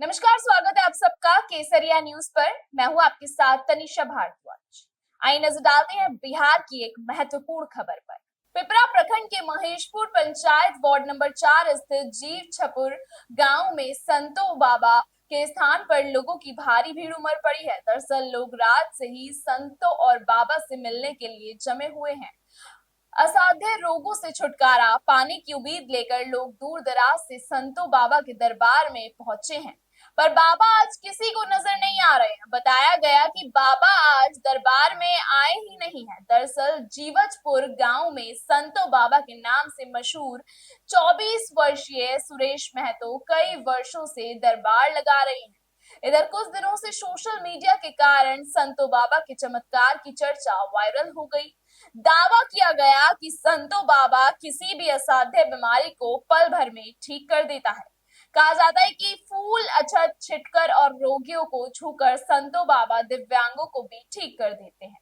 नमस्कार, स्वागत है आप सबका केसरिया न्यूज पर। मैं हूं आपके साथ तनिषा भारद्वाज। आइए नजर डालते हैं बिहार की एक महत्वपूर्ण खबर पर। पिपरा प्रखंड के महेशपुर पंचायत वार्ड नंबर 4 स्थित जीव छपुर गांव में संतो बाबा के स्थान पर लोगों की भारी भीड़ उमड़ पड़ी है। दरअसल लोग रात से ही संतों और बाबा से मिलने के लिए जमे हुए हैं। असाध्य रोगों से छुटकारा पाने की उम्मीद लेकर लोग दूर दराज से संतो बाबा के दरबार में पहुंचे हैं, पर बाबा आज किसी को नजर नहीं आ रहे हैं। बताया गया कि बाबा आज दरबार में आए ही नहीं हैं। दरअसल जीवजपुर गांव में संतो बाबा के नाम से मशहूर 24 वर्षीय सुरेश महतो कई वर्षों से दरबार लगा रहे हैं। इधर कुछ दिनों से सोशल मीडिया के कारण संतो बाबा के चमत्कार की चर्चा वायरल हो गई। दावा किया गया कि संतो बाबा किसी भी असाध्य बीमारी को पल भर में ठीक कर देता है। कहा जाता है कि फूल अक्षत छिटकर और रोगियों को छूकर संतो बाबा दिव्यांगों को भी ठीक कर देते हैं।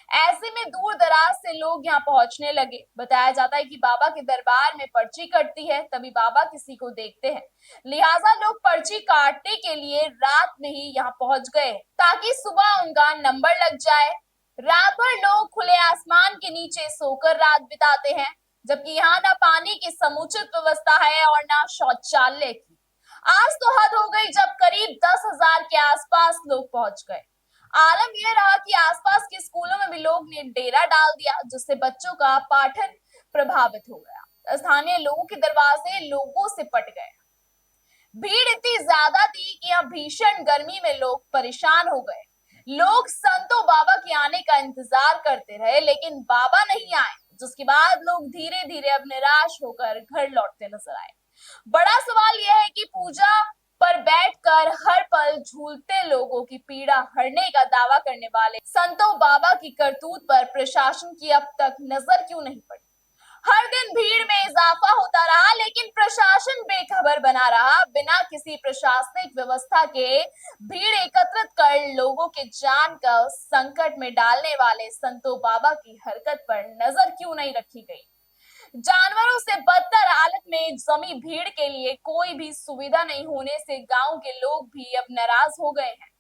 ऐसे में दूर दराज से लोग यहाँ पहुंचने लगे। बताया जाता है कि बाबा के दरबार में पर्ची कटती है, तभी बाबा किसी को देखते हैं। लिहाजा लोग पर्ची काटने के लिए रात में ही यहाँ पहुंच गए ताकि सुबह उनका नंबर लग जाए। रात भर लोग खुले आसमान के नीचे सोकर रात बिताते हैं, जबकि यहाँ ना पानी की समुचित व्यवस्था है और ना शौचालय की। आज तो हद हो गई जब करीब 10,000 के आसपास लोग पहुंच गए। आलम यह रहा कि आसपास के स्कूलों में भी लोग ने डेरा डाल दिया, जिससे बच्चों का पाठन प्रभावित हो गया। स्थानीय लोगों के दरवाजे लोगों से पट गए। भीड़ इतनी ज्यादा थी कि यहाँ भीषण गर्मी में लोग परेशान हो गए। लोग संतो बाबा के आने का इंतजार करते रहे, लेकिन बाबा नहीं आए, जिसके बाद लोग धीरे धीरे अब निराश होकर घर लौटते नजर आए। बड़ा सवाल यह है कि पूजा पर बैठकर हर पल झूलते लोगों की पीड़ा हरने का दावा करने वाले संतो बाबा की करतूत पर प्रशासन की अब तक नजर क्यों नहीं पड़ी। हर दिन भीड़ में इजाफा होता रहा, लेकिन प्रशासन बेखबर बना रहा। बिना किसी प्रशासनिक व्यवस्था के भीड़ एकत्रित कर लोगों के जान का संकट में डालने वाले संतो बाबा की हरकत पर नजर क्यों नहीं रखी गई। जानवरों से बदतर हालत में जमी भीड़ के लिए कोई भी सुविधा नहीं होने से गांव के लोग भी अब नाराज हो गए हैं।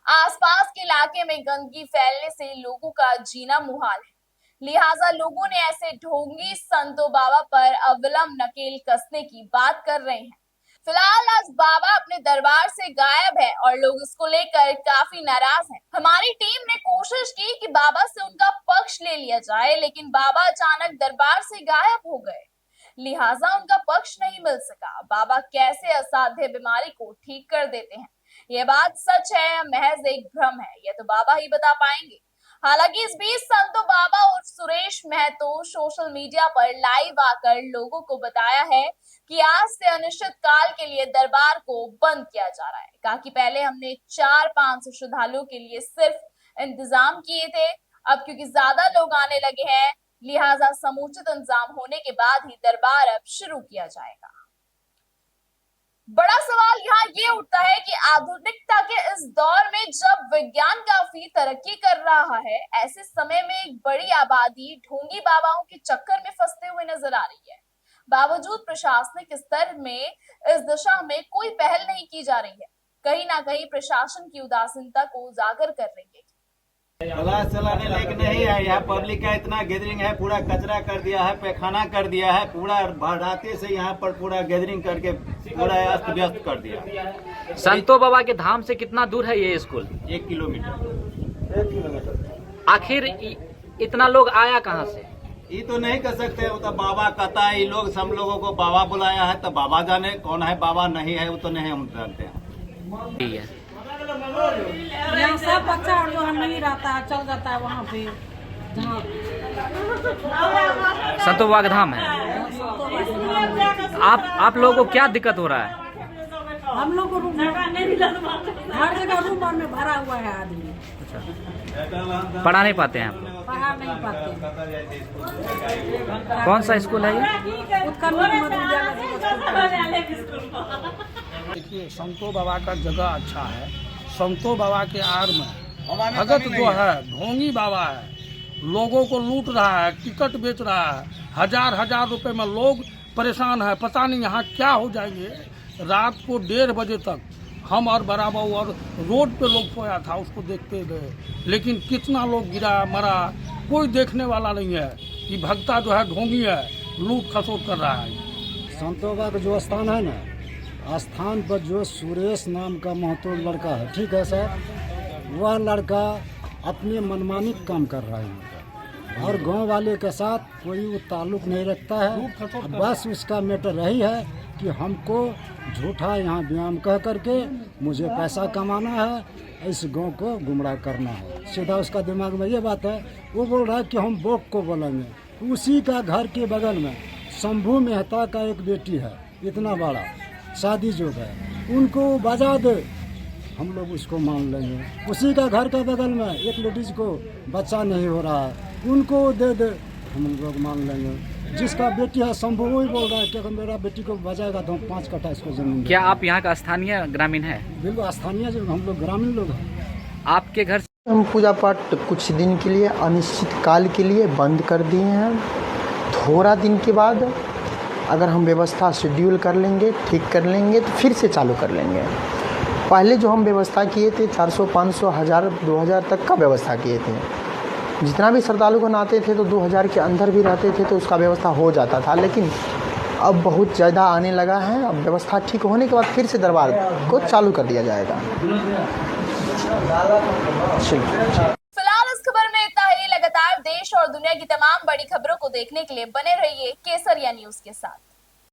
आसपास के इलाके में गंदगी फैलने से लोगों का जीना मुहाल है। लिहाजा लोगों ने ऐसे ढोंगी संतो बाबा पर अविलंब नकेल कसने की बात कर रहे हैं। फिलहाल आज बाबा अपने दरबार से गायब है और लोग इसको लेकर काफी नाराज हैं। हमारी टीम ने कोशिश की कि बाबा से उनका पक्ष ले लिया जाए, लेकिन बाबा अचानक दरबार से गायब हो गए, लिहाजा उनका पक्ष नहीं मिल सका। बाबा कैसे असाध्य बीमारी को ठीक कर देते हैं, यह बात सच है या महज एक भ्रम है, यह तो बाबा ही बता पाएंगे। हालांकि इस बीच संतो बाबा और सुरेश महतो सोशल मीडिया पर लाइव आकर लोगों को बताया है कि आज से अनिश्चित काल के लिए दरबार को बंद किया जा रहा है। कहा कि पहले हमने 400-500 श्रद्धालुओं के लिए सिर्फ इंतजाम किए थे, अब क्योंकि ज्यादा लोग आने लगे हैं, लिहाजा समुचित इंतजाम होने के बाद ही दरबार अब शुरू किया जाएगा। बड़ा सवाल यहाँ ये उठता है कि आधुनिकता के इस दौर में जब विज्ञान काफी तरक्की कर रहा है, ऐसे समय में एक बड़ी आबादी ढोंगी बाबाओं के चक्कर में फंसते हुए नजर आ रही है। बावजूद प्रशासनिक स्तर में इस दिशा में कोई पहल नहीं की जा रही है। कहीं ना कहीं प्रशासन की उदासीनता को उजागर कर रही है। क्लास चलाने लायक नहीं है। यहाँ पब्लिक का इतना गैदरिंग है, पूरा कचरा कर दिया है, पैखाना कर दिया है, पूरा भराते से यहाँ पर पूरा गैदरिंग करके पूरा अस्त व्यस्त कर दिया। संतो बाबा के धाम से कितना दूर है ये स्कूल? 1 किलोमीटर। आखिर इतना लोग आया कहाँ से? ये तो नहीं कर सकते, वो तो बाबा कहता है। ये लोग सब लोगों को बाबा बुलाया है, तो बाबा जाने कौन है बाबा नहीं है वो तो नहीं हम जानते हैं। ठीक है, यहाँ सब बच्चा और जो हम नहीं रहता है चल जाता है वहाँ पे जहाँ संतो बाबा का धाम है। आप लोगों को क्या दिक्कत हो रहा है? हम लोग को रूम हर जगह रूम में भरा हुआ है आदमी। पढ़ा नहीं पाते हैं आप? पढ़ा नहीं पाते। कौन सा स्कूल है ये? देखिए, संतो बाबा का जगह अच्छा है। संतो बाबा के आड़ में भगत जो है ढोंगी बाबा है, लोगों को लूट रहा है, टिकट बेच रहा है, हजार रुपए में लोग परेशान है। पता नहीं यहाँ क्या हो जाएंगे। रात को 1:30 बजे तक हम और बराबर और रोड पे लोग सोया था, उसको देखते गए, लेकिन कितना लोग गिरा मरा कोई देखने वाला नहीं है। कि भक्ता जो है ढोंगी है, लूट खसोट कर रहा है। संतोबा का जो स्थान है ना, स्थान पर जो सुरेश नाम का महतो लड़का है, ठीक है सर, वह लड़का अपने मनमानी काम कर रहा है यहाँ पर और गांव वाले के साथ कोई वो ताल्लुक नहीं रखता है। बस उसका मैटर यही है कि हमको झूठा यहाँ व्यायाम कह करके मुझे पैसा कमाना है, इस गांव को गुमराह करना है। सीधा उसका दिमाग में ये बात है। वो बोल रहा है कि हम बोक को बोलेंगे। उसी का घर के बगल में शंभू मेहता का एक बेटी है, इतना बड़ा शादी जो है, उनको बजा दे, हम लोग उसको मान लेंगे। उसी का घर के बगल में एक लेडीज को बच्चा नहीं हो रहा है, उनको दे दे, हम लोग मान लेंगे। जिसका बेटी है शंभू, वही बोल रहा है कि अगर मेरा बेटी को बजाएगा तो हम 5 कट्ठा इसको जमीन। क्या आप यहाँ का स्थानीय ग्रामीण है? बिल्कुल स्थानीय, जो हम लोग ग्रामीण लोग हैं। आपके घर हम पूजा पाठ कुछ दिन के लिए अनिश्चित काल के लिए बंद कर दिए हैं। थोड़ा दिन के बाद अगर हम व्यवस्था शेड्यूल कर लेंगे, ठीक कर लेंगे तो फिर से चालू कर लेंगे। पहले जो हम व्यवस्था किए थे 400, 500, 1000, 2000 तक का व्यवस्था किए थे। जितना भी श्रद्धालुगण आते थे तो 2000 के अंदर भी रहते थे तो उसका व्यवस्था हो जाता था। लेकिन अब बहुत ज़्यादा आने लगा है। अब व्यवस्था ठीक होने के बाद फिर से दरबार को चालू कर दिया जाएगा। फिलहाल इस खबर में इतना ही। लगातार देश और दुनिया की तमाम बड़ी खबरों को देखने के लिए बने रहिए केसरिया न्यूज के साथ।